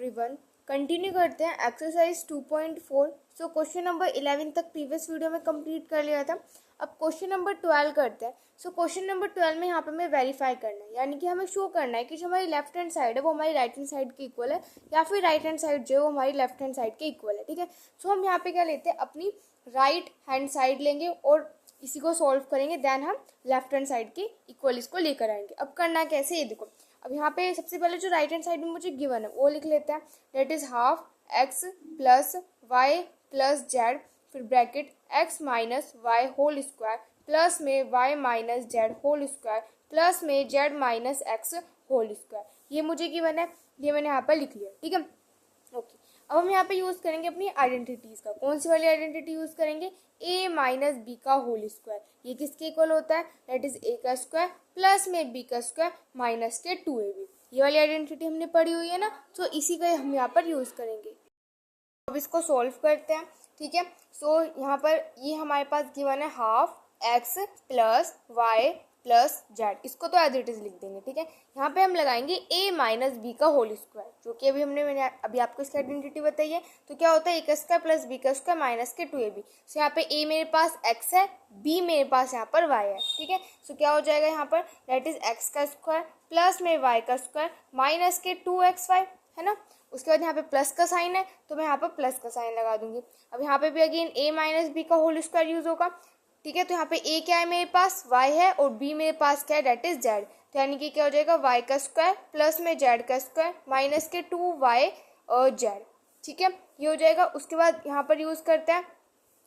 Everyone. Continue करते हैं exercise 2.4। So question number 11 तक प्रीवियस वीडियो में कंप्लीट कर लिया था। अब क्वेश्चन नंबर 12 करते हैं। सो क्वेश्चन नंबर 12 में यहाँ पे हमें वेरीफाई करना है, यानी कि हमें शो करना है कि जो हमारी लेफ्ट हैंड साइड है वो हमारी राइट हैंड साइड के इक्वल है, या फिर राइट हैंड साइड जो है वो हमारी लेफ्ट हैंड साइड के इक्वल है। ठीक है, सो हम यहाँ पे क्या लेते हैं, अपनी राइट हैंड साइड लेंगे और इसी को सॉल्व करेंगे, देन हम लेफ्ट हैंड साइड के इक्वल इसको लेकर आएंगे। अब करना कैसे, ये देखो। अब यहाँ पे सबसे पहले जो राइट हैंड साइड में मुझे गिवन है वो लिख लेते हैं, that is half x plus y plus z, फिर bracket x minus y whole square plus में y minus z whole square plus में z minus x whole square. ये मुझे गिवन है, ये मैंने यहाँ पर लिख लिया। ठीक है, ओके। अब हम यहाँ पे यूज करेंगे अपनी आइडेंटिटीज का। कौन सी वाली आइडेंटिटी यूज करेंगे, a माइनस बी का होल स्क्वायर। ये किसके इक्वल होता है, दैट इज a का स्क्वायर प्लस में b का स्क्वायर माइनस के 2ab। ये वाली आइडेंटिटी हमने पढ़ी हुई है ना, तो इसी का हम यहाँ पर यूज करेंगे। अब इसको सॉल्व करते हैं। ठीक है, सो यहाँ पर ये हमारे पास गिवन है half x plus y plus z, इसको तो एज इट इज लिख देंगे। ठीक है, यहाँ पे हम लगाएंगे a माइनस बी का होल स्क्वायर, जो कि मैंने अभी आपको इसकी आइडेंटिटी बताई है। तो क्या होता है, a का स्क्वायर प्लस b का स्क्वायर माइनस के 2ab। सो यहाँ पे a मेरे पास x है, b मेरे पास यहाँ पर y है। ठीक है, सो क्या हो जाएगा यहाँ पर, दैट इज x का स्क्वायर प्लस में y का स्क्वायर माइनस के 2xy, है ना। उसके बाद यहाँ पे प्लस का साइन है, तो मैं यहाँ पर प्लस का साइन लगा दूंगी। अब यहाँ पे भी अगेन a माइनस बी का होल स्क्वायर यूज होगा। ठीक है, तो यहाँ पे a क्या है मेरे पास, y है, और b मेरे पास क्या है, डेट इज z। तो यानी कि क्या हो जाएगा, y का स्क्वायर प्लस में z का स्क्वायर माइनस के 2y z। ठीक है, ये हो जाएगा। उसके बाद यहाँ पर यूज करते हैं,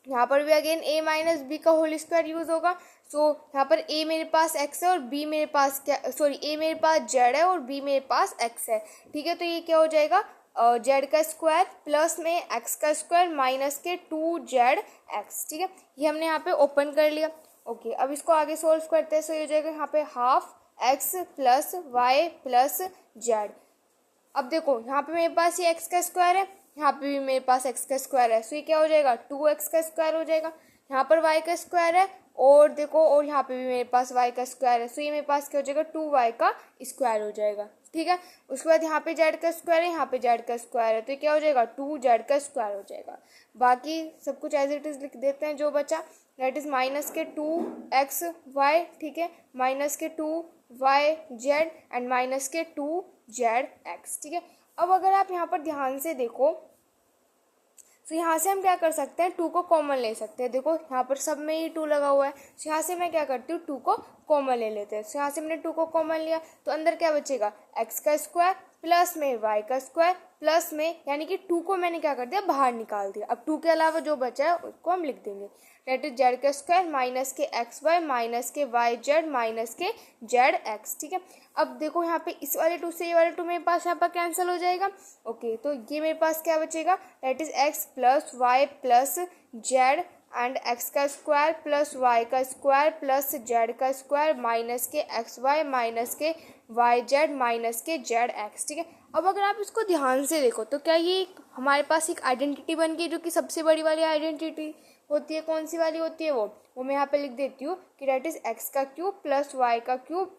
यहाँ पर भी अगेन a माइनस बी का होल स्क्वायर यूज होगा। सो यहाँ पर a मेरे पास x है और b मेरे पास क्या, सॉरी a मेरे पास z है और b मेरे पास x है। ठीक है, तो ये क्या हो जाएगा, जेड का स्क्वायर प्लस में एक्स का स्क्वायर माइनस के 2zx। ठीक है, ये हमने यहाँ पे ओपन कर लिया। ओके, अब इसको आगे सोल्व करते हैं। सो ये हो जाएगा यहाँ पे half x plus y plus z. अब देखो यहाँ पे मेरे पास ये एक्स का स्क्वायर है, यहाँ पे भी मेरे पास एक्स का स्क्वायर है। सो ये क्या हो जाएगा, 2x का स्क्वायर हो जाएगा। यहाँ पर y का स्क्वायर है और देखो, और यहाँ पे भी मेरे पास y का स्क्वायर है। सो ये मेरे पास क्या हो जाएगा, 2y का स्क्वायर हो जाएगा। ठीक है, उसके बाद यहाँ पे z का स्क्वायर है, यहाँ पे z का स्क्वायर है, तो क्या हो जाएगा, 2z का स्क्वायर हो जाएगा। बाकी सब कुछ एज इट इज लिख देते हैं। जो बचा दैट इज माइनस के 2xy। ठीक है, माइनस के 2yz एंड माइनस के 2zx। ठीक है, अब अगर आप यहाँ पर ध्यान से देखो, तो यहाँ से हम क्या कर सकते हैं, 2 को कॉमन ले सकते हैं। देखो यहाँ पर सब में ही 2 लगा हुआ है, तो यहाँ से मैं क्या करती हूँ, 2 को कॉमन ले लेते हैं। तो यहाँ से मैंने 2 को कॉमन लिया, तो अंदर क्या बचेगा, x का स्क्वायर प्लस में y का स्क्वायर प्लस में, यानी कि 2 को मैंने क्या कर दिया, बाहर निकाल दिया। अब 2 के अलावा जो बचा है उसको हम लिख देंगे, डेट इज जेड का स्क्वायर माइनस के xy माइनस के yz माइनस के zx। ठीक है, अब देखो यहाँ पे इस वाले 2 से ये वाले 2 मेरे पास यहाँ पर कैंसिल हो जाएगा। ओके, तो ये मेरे पास क्या बचेगा, that is x plus y plus z and x का स्क्वायर प्लस y का स्क्वायर प्लस z का स्क्वायर माइनस के xy माइनस के yz माइनस के zx। ठीक है, अब अगर आप इसको ध्यान से देखो तो क्या ये हमारे पास एक आइडेंटिटी बन गई, जो कि सबसे बड़ी वाली आइडेंटिटी होती है। कौन सी वाली होती है वो मैं यहाँ पे लिख देती हूँ कि डेट इज एक्स का क्यूब प्लस वाई का क्यूब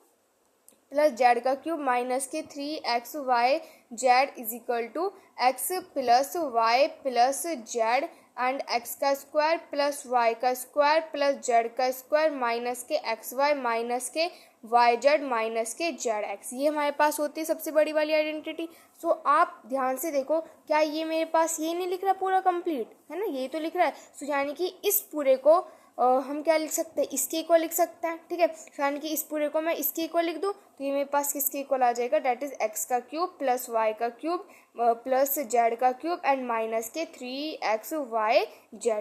प्लस जेड का क्यूब माइनस के 3xy z is equal to x plus y plus z and x का स्क्वायर प्लस वाई का स्क्वायर प्लस जेड का स्क्वायर माइनस के xy minus के yz minus के zx। ये हमारे पास होती है सबसे बड़ी वाली आइडेंटिटी। सो आप ध्यान से देखो, क्या ये मेरे पास ये नहीं लिख रहा पूरा कंप्लीट, है ना, ये तो लिख रहा है। सो यानी कि इस पूरे को हम क्या लिख सकते हैं, इसके इक्वल लिख सकते हैं। ठीक है, यानी कि इस पूरे को मैं इसके इक्वल लिख दूँ तो ये मेरे पास किसके इक्वल आ जाएगा, डेट इज एक्स का क्यूब प्लस वाई का क्यूब प्लस जेड का क्यूब एंड माइनस के 3xy।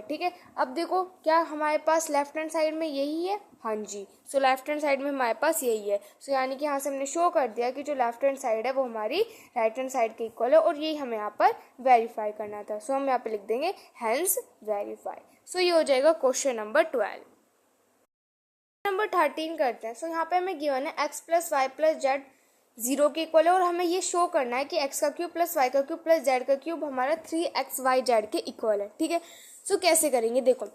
ठीक है, अब देखो क्या हमारे पास लेफ्ट हैंड साइड में यही है, हाँ जी। सो लेफ्ट हैंड साइड में हमारे पास यही है। सो यानी कि यहाँ से हमने शो कर दिया कि जो लेफ्ट हैंड साइड है वो हमारी राइट हैंड साइड के इक्वल है, और यही हमें यहाँ पर वेरीफाई करना था। सो हम यहाँ पे लिख देंगे हैंस वेरीफाई। सो ये हो जाएगा क्वेश्चन नंबर 12। नंबर 13 करते हैं। सो यहाँ पे हमें गिवन है x plus y plus z 0 के इक्वल है, और हमें ये शो करना है कि x का क्यूब प्लस वाई का क्यूब प्लस जेड का क्यूब हमारा 3xyz के इक्वल है। ठीक है, सो कैसे करेंगे, देखो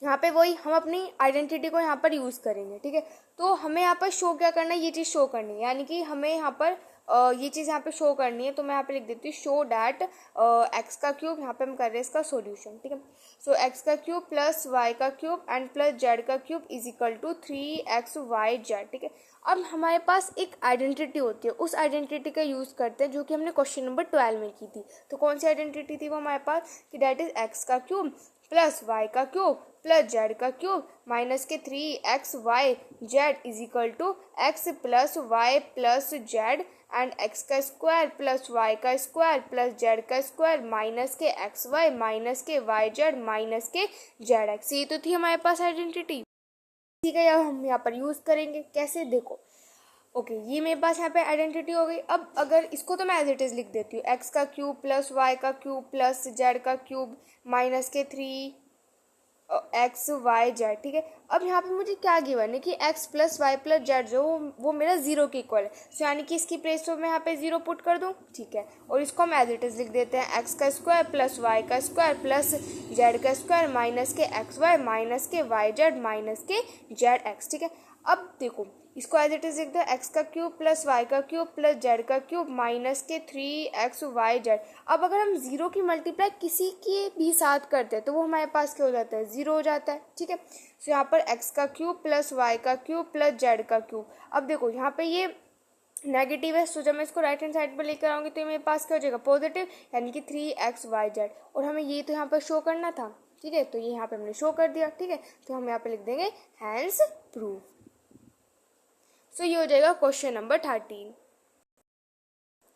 यहाँ पे वही हम अपनी आइडेंटिटी को यहाँ पर यूज़ करेंगे। ठीक है, तो हमें यहाँ पर शो क्या करना है, ये चीज़ शो करनी है, यानी कि हमें यहाँ पर ये चीज़ यहाँ पे शो करनी है, तो मैं यहाँ पे लिख देती हूँ शो डैट एक्स का क्यूब, यहाँ पे हम कर रहे हैं इसका सॉल्यूशन, ठीक है। सो एक्स का क्यूब प्लस वाई का क्यूब एंड प्लस जेड का cube is equal to 3xy z, ठीक है। अब हमारे पास एक आइडेंटिटी होती है, उस आइडेंटिटी का यूज़ करते हैं जो कि हमने क्वेश्चन नंबर 12 में की थी। तो कौन सी आइडेंटिटी थी वो हमारे पास, कि डैट इज एक्स का क्यूब प्लस वाई का क्यूब प्लस जेड का क्यूब माइनस के 3xy z is equal to x plus y plus z and x का स्क्वायर प्लस वाई का स्क्वायर प्लस जेड का स्क्वायर माइनस के x y minus के y z minus के z x. ये तो थी हमारे पास आइडेंटिटी, ठीक है। अब हम यहाँ पर यूज़ करेंगे कैसे, देखो ओके ये मेरे पास यहाँ पे आइडेंटिटी हो गई। अब अगर इसको तो मैं एज इट इज़ लिख देती हूँ, एक्स का क्यूब प्लस वाई का क्यूब प्लस जेड का क्यूब माइनस के 3xy z, ठीक है। अब यहाँ पे मुझे क्या गिवन है कि x plus y plus z जो वो मेरा 0 के इक्वल है, सो यानी कि इसकी प्लेस पर मैं यहाँ पे 0 पुट कर दूँ, ठीक है। और इसको हम एज इट इज़ लिख देते हैं, x का स्क्वायर प्लस वाई का स्क्वायर प्लस जेड का स्क्वायर माइनस के एक्स वाई माइनस के वाई जेड माइनस के जेड एक्स, ठीक है। अब देखो इसको एज इट इज लिख दो, एक्स का क्यूब प्लस वाई का क्यूब प्लस जेड का क्यूब माइनस के 3xy z। अब अगर हम 0 की मल्टीप्लाई किसी के भी साथ करते हैं तो वो हमारे पास क्या हो जाता है, 0 हो जाता है, ठीक है। सो यहाँ पर एक्स का क्यूब प्लस वाई का क्यूब प्लस जेड का क्यूब, अब देखो यहाँ पे ये नेगेटिव है, सो जब मैं इसको राइट हैंड साइड पर लेकर आऊँगी तो मेरे पास क्या हो जाएगा, पॉजिटिव, यानी कि 3xy z। और हमें ये तो यहाँ पर शो करना था, ठीक है, तो ये यहाँ पे हमने शो कर दिया, ठीक है। तो हम यहाँ पे लिख देंगे हैंस प्रूव। सो ये हो जाएगा क्वेश्चन नंबर 13।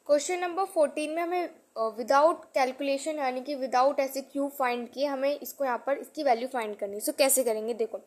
क्वेश्चन नंबर 14 में हमें विदाउट कैलकुलेशन यानी कि विदाउट ऐसे क्यूब फाइंड किए हमें इसको यहाँ पर इसकी वैल्यू फाइंड करनी है। सो कैसे करेंगे, देखो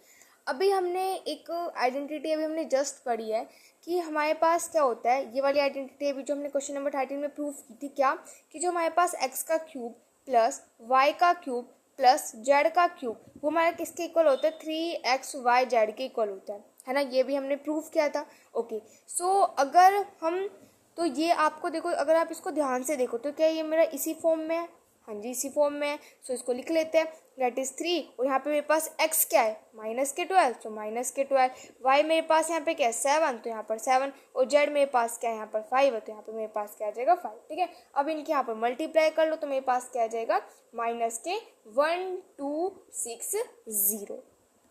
अभी हमने एक आइडेंटिटी अभी हमने जस्ट पढ़ी है कि हमारे पास क्या होता है, ये वाली आइडेंटिटी अभी जो हमने क्वेश्चन नंबर 13 में प्रूव की थी, क्या कि जो हमारे पास एक्स का क्यूब प्लस वाई का क्यूब प्लस जेड का क्यूब वो हमारा किसके इक्वल होता है, 3xy z के इक्वल होता है ना। ये भी हमने प्रूव किया था, ओके। सो अगर हम तो ये आपको देखो, अगर आप इसको ध्यान से देखो तो क्या ये मेरा इसी फॉर्म में है, हाँ जी इसी फॉर्म में है। सो इसको लिख लेते हैं, दैट इज 3, और यहाँ पे मेरे पास x क्या है, माइनस के 12, तो माइनस के 12, y मेरे पास यहाँ पे क्या है 7, तो यहाँ पर 7, और z मेरे पास क्या है यहाँ पर 5 है, तो यहाँ पे मेरे पास क्या आ जाएगा 5, ठीक है। अब इनके यहाँ पर मल्टीप्लाई कर लो तो मेरे पास क्या आ जाएगा, माइनस के 1 2 6 0,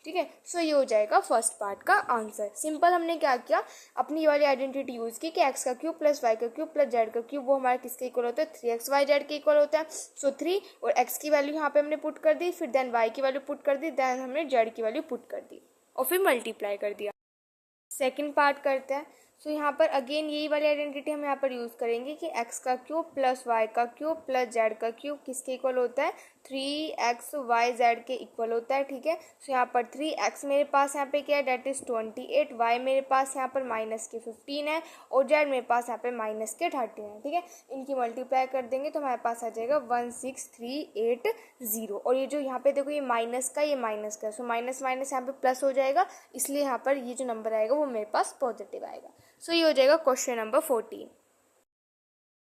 ठीक है। सो ये हो जाएगा फर्स्ट पार्ट का आंसर। सिंपल हमने क्या किया, अपनी वाली आइडेंटिटी यूज़ की कि एक्स का क्यूब प्लस वाई का क्यूब प्लस जेड का क्यूब वो हमारा किसके इक्वल होता है, 3xy z के इक्वल होता है। सो 3 और एक्स की वैल्यू यहाँ पे हमने पुट कर दी, फिर देन वाई की वैल्यू पुट कर दी, देन हमने जेड की वैल्यू पुट कर दी और फिर मल्टीप्लाई कर दिया। सेकेंड पार्ट करते हैं। सो यहाँ पर अगेन यही वाली आइडेंटिटी हम यहाँ पर यूज़ करेंगे कि एक्स का क्यूब प्लस वाई का क्यूब प्लस जेड का क्यूब किसके इक्वल होता है, 3xy z के इक्वल होता है, ठीक है। सो यहाँ पर 3x मेरे पास यहाँ पे क्या है, डेट इज़ 28, y मेरे पास यहाँ पर माइनस के 15 है और z मेरे पास यहाँ पे माइनस के 13 है, ठीक है। इनकी मल्टीप्लाई कर देंगे तो हमारे पास आ जाएगा 16380, और ये जो यहाँ पे देखो ये माइनस का ये माइनस का, सो माइनस माइनस यहाँ पे प्लस हो जाएगा, इसलिए यहाँ पर ये जो नंबर आएगा वो मेरे पास पॉजिटिव आएगा। सो ये हो जाएगा क्वेश्चन नंबर 14।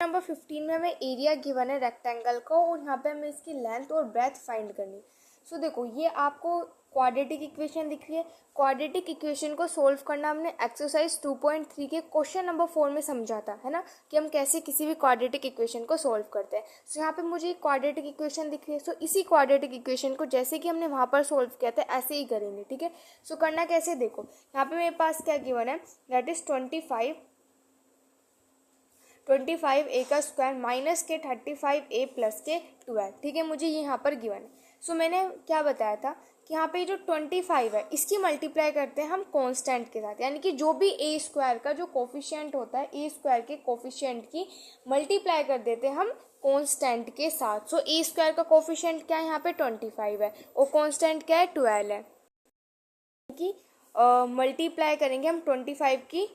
नंबर 15 में हमें एरिया गिवन है रेक्टेंगल को और यहाँ पे हमें इसकी लेंथ और ब्रेथ फाइंड करनी। सो देखो ये आपको क्वाड्रेटिक इक्वेशन दिख रही है, क्वाड्रेटिक इक्वेशन को सोल्व करना हमने एक्सरसाइज 2.3 के क्वेश्चन नंबर 4 में समझा था, है ना, कि हम कैसे किसी भी क्वाड्रेटिक इक्वेशन को सोल्व करते हैं। सो यहाँ पे मुझे क्वाड्रेटिक इक्वेशन दिख रही है, सो इसी क्वाड्रेटिक इक्वेशन को जैसे कि हमने वहाँ पर सोल्व किया था ऐसे ही करेंगे, ठीक है। सो करना कैसे, देखो यहाँ पे मेरे पास क्या गिवन है, दैट इज 25a का स्क्वायर माइनस के 35a प्लस के 12, ठीक है, मुझे ये यहाँ पर गिवन है। सो मैंने क्या बताया था कि यहाँ पे जो 25 है इसकी मल्टीप्लाई करते हैं हम कांस्टेंट के साथ, यानी कि जो भी a स्क्वायर का जो कोफिशिएंट होता है a स्क्वायर के कोफिशिएंट की मल्टीप्लाई कर देते हैं हम कांस्टेंट के साथ। सो a स्क्वायर का कोफिशिएंट क्या है, यहाँ पे 25 है और कांस्टेंट क्या है, 12 है, कि मल्टीप्लाई करेंगे हम 25 की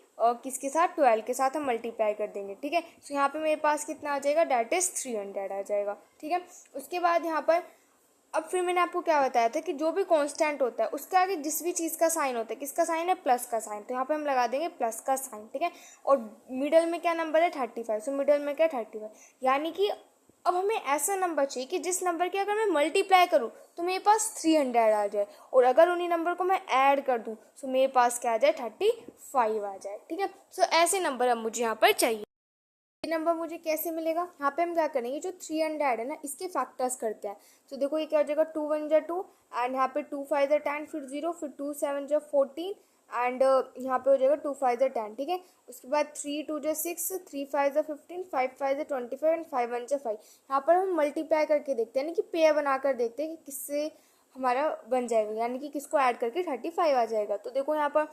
किसके साथ, 12 के साथ हम मल्टीप्लाई कर देंगे, ठीक है। सो यहाँ पे मेरे पास कितना आ जाएगा, डेट इज 300 आ जाएगा, ठीक है। उसके बाद यहाँ पर अब फिर मैंने आपको क्या बताया था कि जो भी कांस्टेंट होता है उसके आगे जिस भी चीज़ का साइन होता है, किसका साइन है, प्लस का साइन, तो यहाँ पे हम लगा देंगे प्लस का साइन, ठीक है। और मिडल में क्या नंबर है, 35, सो मिडल में क्या 35, यानी कि अब हमें ऐसा नंबर चाहिए कि जिस नंबर की अगर मैं मल्टीप्लाई करूँ तो मेरे पास 300 आ जाए, और अगर उन्हीं नंबर को मैं ऐड कर दूँ तो मेरे पास क्या आ जाए, 35 आ जाए, ठीक है। सो ऐसे नंबर अब मुझे यहाँ पर चाहिए। ये नंबर मुझे कैसे मिलेगा, यहाँ पे हम क्या करेंगे, जो 300 है ना इसके फैक्टर्स करते हैं। तो देखो ये क्या हो जाएगा, 2 1 जा 2 एंड यहाँ पे 2 5 जा 10, फिर 0, फिर 2 7 जा 14 एंड यहाँ पे हो जाएगा 2 5 जा 10, ठीक है। उसके बाद 3 2 जा 6, 3 5 जा 15, 5 5 जा 25 एंड 5 1 जा 5। यहाँ पर हम मल्टीप्लाई करके देखते हैं, यानी कि पेयर बनाकर देखते हैं कि किससे हमारा बन जाएगा, यानी कि किसको ऐड करके 35 आ जाएगा। तो देखो यहाँ पर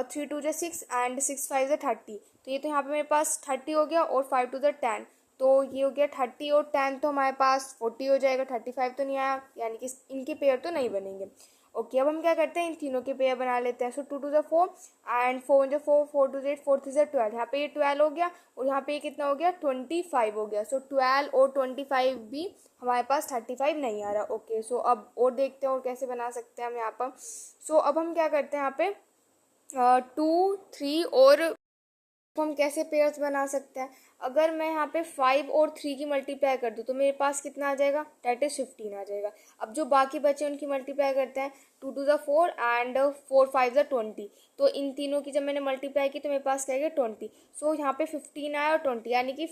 3 2 जा 6 एंड 6 5 जा 30, तो ये तो यहाँ पे मेरे पास 30 हो गया और 5 2 जा 10, तो ये हो गया 30 और 10, तो हमारे पास 40 हो जाएगा। 35 तो नहीं आया, यानी कि इनके पेयर तो नहीं बनेंगे। ओके, अब हम क्या करते हैं, इन तीनों के पेयर बना लेते हैं। सो 2 2 जा 4 एंड 4 1 जा 4, 4 2 जा 8, 4 3 जा 12, यहाँ पे ये 12 हो गया और यहाँ पे ये कितना हो गया, 25 हो गया। सो 12 और 25 भी हमारे पास 35 नहीं आ रहा। ओके, सो अब और देखते हैं और कैसे बना सकते हैं हम यहाँ पर। सो अब हम क्या करते हैं यहाँ पे 2 3 और हम कैसे पेयर्स बना सकते हैं। अगर मैं यहाँ पे 5 और 3 की मल्टीप्लाई कर दूँ तो मेरे पास कितना आ जाएगा, डेट इज 15 आ जाएगा। अब जो बाकी बचे उनकी मल्टीप्लाई करते हैं, 2 2 जा 4 एंड 4 5 जा 20, तो इन तीनों की जब मैंने मल्टीप्लाई की तो मेरे पास क्या गया 20। सो यहाँ पे 15 आया और 20, यानी कि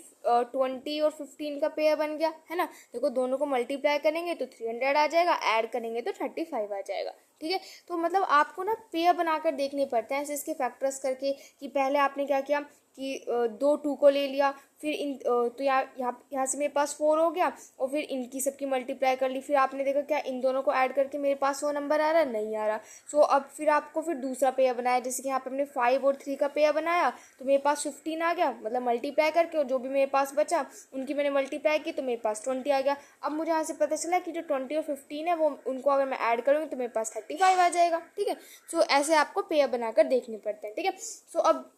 20 और 15 का पेयर बन गया, है ना। देखो दोनों को मल्टीप्लाई करेंगे तो 300 आ जाएगा, ऐड करेंगे तो 35 आ जाएगा, ठीक है। तो मतलब आपको ना पेयर बनाकर देखने पड़ते हैं ऐसे इसके फैक्टर्स करके, कि पहले आपने क्या किया कि दो 2 को ले लिया, फिर इन तो यहाँ से मेरे पास 4 हो गया और फिर इनकी सबकी मल्टीप्लाई कर ली, फिर आपने देखा क्या इन दोनों को ऐड करके मेरे पास वो नंबर आ रहा है, नहीं आ रहा। सो अब फिर आपको फिर दूसरा पेयर बनाया, जैसे कि यहाँ पे हमने 5 और 3 का पेयर बनाया तो मेरे पास 15 आ गया, मतलब मल्टीप्लाई करके, और जो भी मेरे पास बचा उनकी मैंने मल्टीप्लाई की तो मेरे पास 20 आ गया। अब मुझे यहाँ से पता चला कि जो 20 और 15 है वो उनको अगर मैं ऐड करूँगी तो मेरे पास 35 आ जाएगा, ठीक है। सो ऐसे आपको पेयर बनाकर देखने पड़ते हैं, ठीक है। सो अब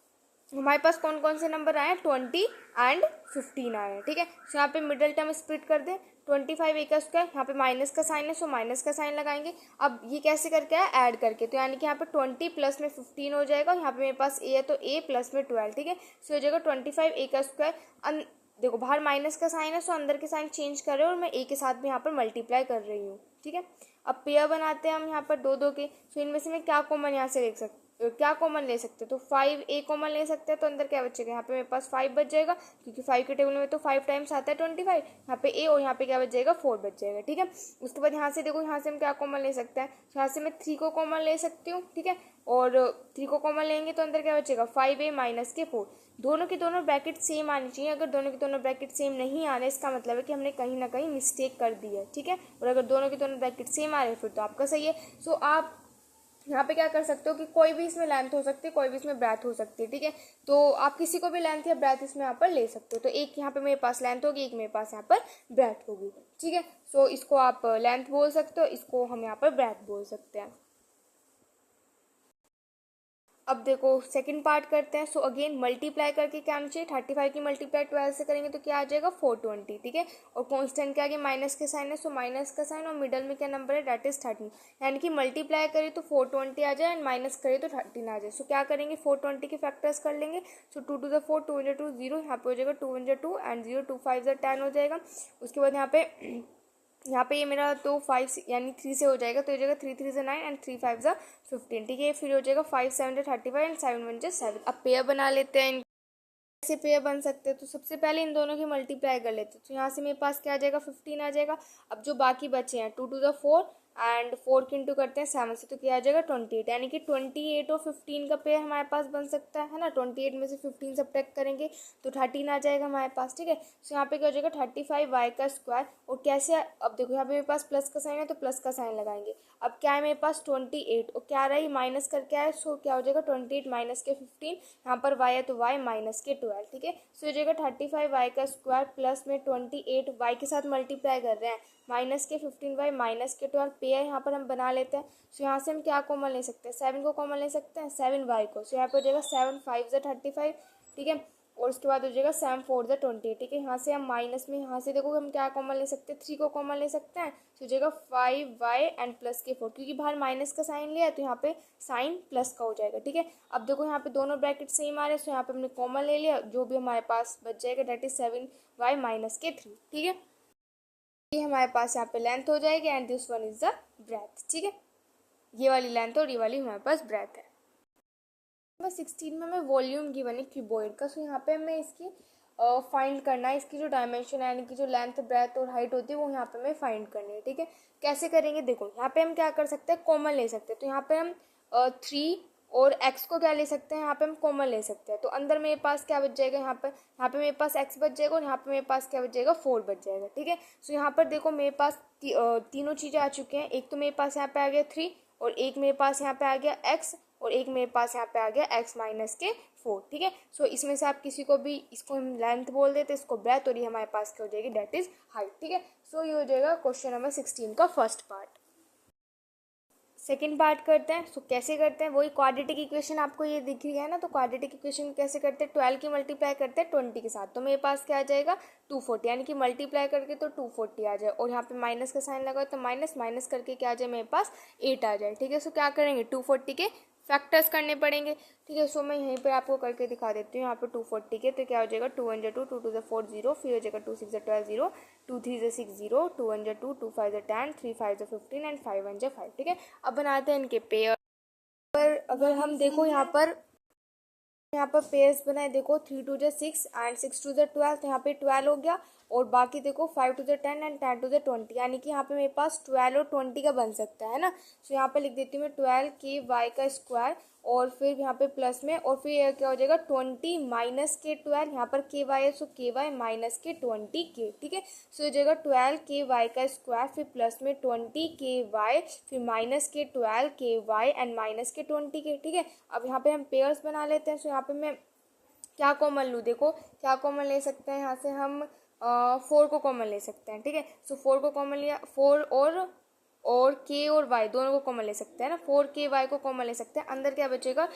हमारे पास कौन कौन से नंबर आए हैं, 20 एंड 15 आए हैं, ठीक है। सो यहाँ पे मिडल टर्म स्प्लिट कर दें, 25 ए का स्क्वायर, यहाँ पे माइनस का साइन है सो माइनस का साइन लगाएंगे। अब ये कैसे करके है, ऐड करके, तो यानी कि यहाँ पे 20 प्लस में 15 हो जाएगा, यहाँ पे मेरे पास ए है तो ए प्लस में 12, ठीक है। सो हो जाएगा 25 ए का स्क्वायर। देखो बाहर माइनस का साइन है सो अंदर के साइन चेंज कर रहे हो और मैं ए के साथ भी यहाँ पर मल्टीप्लाई कर रही हूँ, ठीक है। अब पेयर बनाते हैं हम यहाँ पर दो दो के। सो इनमें से मैं क्या कॉमन यहाँ से क्या कॉमन ले सकते हैं, तो 5 ए कॉमन ले सकते हैं, तो अंदर क्या बचेगा, यहाँ पे मेरे पास 5 बच जाएगा, क्योंकि 5 के टेबल में तो 5 टाइम्स आता है 25, यहाँ पे ए और यहाँ पे क्या बच जाएगा 4 बच जाएगा, ठीक है। उसके बाद यहाँ से देखो, यहाँ से हम क्या कॉमन ले सकते हैं, यहाँ से मैं 3 को कॉमन ले सकती हूँ, ठीक है। और 3 को कॉमन लेंगे तो अंदर क्या बचेगा 5a माइनस के 4। दोनों की दोनों ब्रैकेट सेम आनी चाहिए, अगर दोनों की दोनों ब्रैकेट सेम नहीं आ रहे इसका मतलब है कि हमने कहीं ना कहीं मिस्टेक कर दी है, ठीक है। और अगर दोनों की दोनों ब्रैकेट सेम आ रहे हैं फिर तो आपका सही है। सो आप यहाँ पे क्या कर सकते हो कि कोई भी इसमें लेंथ हो सकती है, कोई भी इसमें ब्रेथ हो सकती है, ठीक है। तो आप किसी को भी लेंथ या ब्रेथ इसमें यहाँ पर ले सकते हो। तो एक यहाँ पे मेरे पास लेंथ होगी, एक मेरे पास यहाँ पर ब्रेथ होगी, ठीक है। सो इसको आप लेंथ बोल सकते हो, इसको हम यहाँ पर ब्रेथ बोल सकते हैं। अब देखो सेकंड पार्ट करते हैं। सो अगेन मल्टीप्लाई करके क्या आना चाहिए, 35 की मल्टीप्लाई 12 से करेंगे तो क्या आ जाएगा 420, ठीक है। और कांस्टेंट के आगे माइनस के साइन है सो माइनस का साइन, और मिडल में क्या नंबर है, डेट इज 13, यानी कि मल्टीप्लाई करें तो 420 आ जाए एंड माइनस करें तो 13 आ जाए। सो क्या करेंगे 420 के फैक्टर्स कर लेंगे। सो 2 2 4, 2 1 2 0, यहाँ पे हो जाएगा 2 1 2 एंड 0, 2 5 10 हो जाएगा। उसके बाद यहाँ पे ये मेरा तो 5 यानी 3 से हो जाएगा, तो हो जाएगा 3 3 9 एंड 3 5 15, ठीक है। फिर हो जाएगा 5 7 35 एंड 7 1 7। अब पेयर बना लेते हैं, कैसे पेयर बन सकते हैं, तो सबसे पहले इन दोनों की मल्टीप्लाई कर लेते हैं। तो यहाँ से मेरे पास क्या आ जाएगा 15 आ जाएगा। अब जो बाकी बचे हैं 2 2 4 एंड 4 की इंटू करते हैं 7 से, तो क्या आ जाएगा 28, यानी कि 28 और 15 का पेयर हमारे पास बन सकता है ना। 28 में से 15 सब्ट्रैक्ट करेंगे तो 13 आ जाएगा हमारे पास, ठीक है। सो यहाँ पे क्या हो जाएगा 35 वाई का स्क्वायर। और कैसे, अब देखो यहाँ पे मेरे पास प्लस का साइन है तो प्लस का साइन लगाएंगे। अब क्या है मेरे पास 28 और क्या आ रहा है माइनस करके आया, सो क्या हो जाएगा 28 माइनस के 15, यहाँ पर वाई है तो वाई माइनस के 12, ठीक है। सो हो जाएगा 35 वाई का स्क्वायर प्लस में 28 वाई के साथ मल्टीप्लाई कर रहे हैं, माइनस के 15 वाई माइनस के 12, पेयर यहाँ पर हम बना लेते हैं। सो यहाँ से हम क्या कॉमन ले सकते हैं, 7 को कॉमन ले सकते हैं, 7 वाई को। सो यहाँ पर हो जाएगा 7 5 35, ठीक है। और उसके बाद हो जाएगा 7 4 20, ठीक है। यहाँ से हम माइनस में, यहाँ से देखो हम क्या कॉमन ले सकते हैं, 3 को कॉमन ले सकते हैं। तो हो जाएगा 5 वाई एंड प्लस के 4, क्योंकि बाहर माइनस का साइन लिया है तो यहाँ पे साइन प्लस का हो जाएगा, ठीक है। अब देखो यहाँ पे दोनों ब्रैकेट सेम आ रहे हैं, सो यहाँ पे हमने कॉमन ले लिया, जो भी हमारे पास बच जाएगा डेट इज 7 वाई माइनस के 3, ठीक है। ये हमारे पास यहाँ पे लेंथ हो जाएगी and this one is the breadth, ठीक है। ये वाली लेंथ और ये वाली हमारे पास ब्रेथ है। नंबर 16 में हमें वॉल्यूम गिवन है क्यूबॉइड का। सो यहाँ पे मैं इसकी फाइंड करना है, इसकी जो डायमेंशन है यानी कि जो लेंथ ब्रेथ और हाइट होती है वो यहाँ पे हमें फाइंड करनी है। ठीक है, कैसे करेंगे, देखो यहाँ पे हम क्या कर सकते हैं, कॉमन ले सकते हैं। तो यहाँ पे हम 3 और x को क्या ले सकते हैं, यहाँ पे हम कॉमन ले सकते हैं। तो अंदर मेरे पास क्या बच जाएगा, यहाँ पे मेरे पास x बच जाएगा और यहाँ पे मेरे पास क्या बच जाएगा, 4 बच जाएगा। ठीक है, सो यहाँ पर देखो मेरे पास तीनों चीज़ें आ चुकी हैं। एक तो मेरे पास यहाँ पे आ गया 3 और एक मेरे पास यहाँ पे आ गया x और एक मेरे पास यहाँ पे आ गया x माइनस के 4। ठीक है, सो इसमें से आप किसी को भी, इसको हम लेंथ बोल देते हैं, इसको ब्रेथ, और ये हमारे पास क्या हो जाएगी, दैट इज हाइट। ठीक है, सो ये हो जाएगा क्वेश्चन नंबर 16 का फर्स्ट पार्ट। सेकेंड पार्ट करते हैं। सो कैसे करते हैं, वही क्वाड्रेटिक इक्वेशन आपको ये दिख रही है ना, तो क्वाड्रेटिक इक्वेशन कैसे करते हैं, 12 की मल्टीप्लाई करते हैं 20 के साथ, तो मेरे पास क्या आ जाएगा 240, यानी कि मल्टीप्लाई करके तो 240 आ जाए और यहाँ पे माइनस का साइन लगा तो माइनस माइनस करके क्या आ जाए, मेरे पास 8 आ जाए। ठीक है, सो क्या करेंगे, 240 के फैक्टर्स करने पड़ेंगे। ठीक है, सो मैं यहीं पे आपको करके दिखा देती हूँ। यहाँ पे 240 के तो क्या हो जाएगा, 2 1 2 2 2 4 0, फिर हो जाएगा 2 6 12 0, 2 3 6 0, 2 1 2, 2 5 10, 3 5 15 एंड 5 1 5। ठीक है, अब बनाते हैं इनके पेयर। पर अगर हम देखो यहाँ पर पेयर्स बनाए, देखो 3 2 6 एंड 6 2 12, तो यहाँ पे 12 हो गया और बाकी देखो 5 2 10 एंड 10 2 20, यानी कि यहाँ पे मेरे पास 12 और 20 का बन सकता है ना। सो यहाँ पे लिख देती हूँ मैं 12 के वाई का स्क्वायर और फिर यहाँ पे प्लस में, और फिर यह क्या हो जाएगा 20 माइनस के 12, यहाँ पर के वाई है सो के वाई माइनस के 20 के। ठीक है, सो हो जाएगा 12 के वाई का स्क्वायर फिर प्लस में 20 के वाई फिर माइनस के 12 के वाई एंड माइनस के 20 के। ठीक है, अब यहाँ पे हम पेयर्स बना लेते हैं। सो यहाँ पे मैं क्या कॉमन लूँ, देखो क्या कॉमन ले सकते हैं, यहाँ से हम 4 को कॉमन ले सकते हैं। ठीक है, सो 4 को कॉमन लिया, 4 और के और वाई दोनों को कॉमन ले सकते हैं ना, 4 के वाई को कॉमन ले सकते हैं। अंदर क्या बचेगा,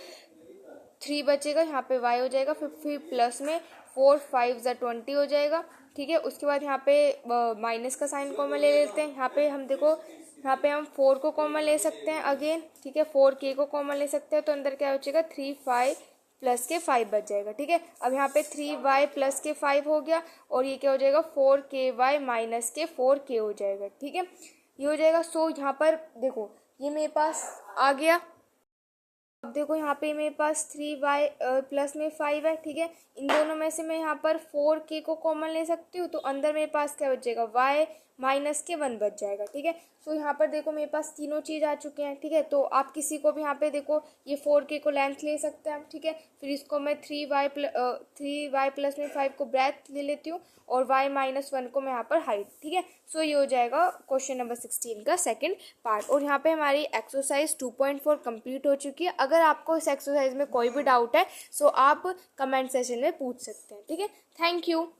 3 बचेगा, यहाँ पे वाई हो जाएगा, फिर प्लस में 4 5 20 हो जाएगा। ठीक है, उसके बाद यहाँ पे माइनस का साइन कॉमन ले लेते हैं। यहाँ पे हम देखो, यहाँ पे हम 4 को कॉमन ले सकते हैं अगेन। ठीक है, 4 के को कॉमन ले सकते हैं, तो अंदर क्या बचेगा 3 5 प्लस के 5 बच जाएगा। ठीक है, अब यहाँ पे 3 वाई प्लस के 5 हो गया और ये क्या हो जाएगा 4 के वाई माइनस के 4 के हो जाएगा। ठीक है, ये हो जाएगा। सो यहाँ पर देखो ये मेरे पास आ गया। अब देखो यहाँ पे मेरे पास 3 वाई प्लस में 5 है। ठीक है, इन दोनों में से मैं यहाँ पर 4 के को कॉमन ले सकती हूँ, तो अंदर मेरे पास क्या बचेगा, वाई माइनस के 1 बच जाएगा। ठीक है, सो यहाँ पर देखो मेरे पास तीनों चीज़ आ चुके हैं। ठीक है, तो आप किसी को भी यहाँ पे देखो ये 4 के को लेंथ ले सकते हैं। ठीक है, फिर इसको मैं 3 वाई प्लस में 5 को ब्रेथ ले लेती हूँ और y माइनस 1 को मैं यहाँ पर हाइट। ठीक है, सो ये हो जाएगा क्वेश्चन नंबर 16 का सेकंड पार्ट। और यहाँ पे हमारी एक्सरसाइज 2.4 कंप्लीट हो चुकी है। अगर आपको इस एक्सरसाइज में कोई भी डाउट है सो आप कमेंट सेशन में पूछ सकते हैं। ठीक है, थैंक यू।